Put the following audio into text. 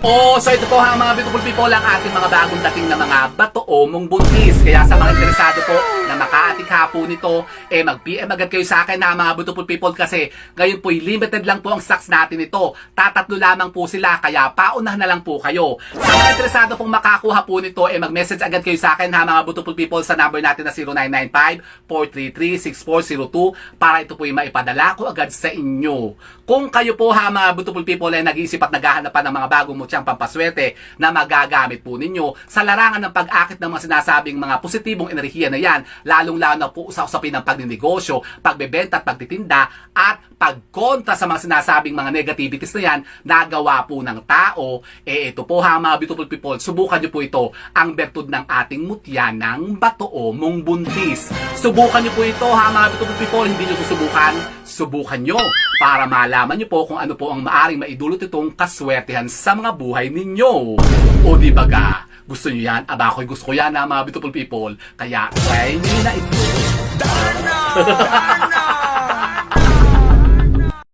So ito po ha mga beautiful people, ang ating mga bagong dating na mga batoomong buntis. Kaya sa mga interesado po na makaatikha po nito, mag-PM agad kayo sa akin na mga beautiful people, kasi ngayon po limited lang po ang stocks natin ito. Tatatlo lamang po sila, kaya paunahan na lang po kayo. Sa mga interesado pong makakuha po nito, mag-message agad kayo sa akin ha mga beautiful people sa number natin na 0995-433-6402 para ito po maipadala ko agad sa inyo. Kung kayo po ha mga beautiful people ay nag-iisip at naghahanap pa ng mga bagong mutyang pampaswerte na magagamit po ninyo sa larangan ng pag-akit ng mga sinasabing mga positibong enerhiya na yan, lalong-lalo na po sa usapin ng pagninegosyo, pagbebenta at pagtitinda, at pagkontra sa mga sinasabing mga negativities na yan nagawa po ng tao, ito po ha mga beautiful people, subukan nyo po ito, ang bertud ng ating mutya ng batoomong buntis. Subukan nyo po ito ha mga beautiful people, hindi nyo susubukan, subukan nyo para malaman nyo po kung ano po ang maaring maidulot itong kaswertehan sa mga buhay ninyo. O di ba ga? Gusto nyo yan? Aba ako'y gusto ko yan ha mga beautiful people. Kaya try nyo na ito.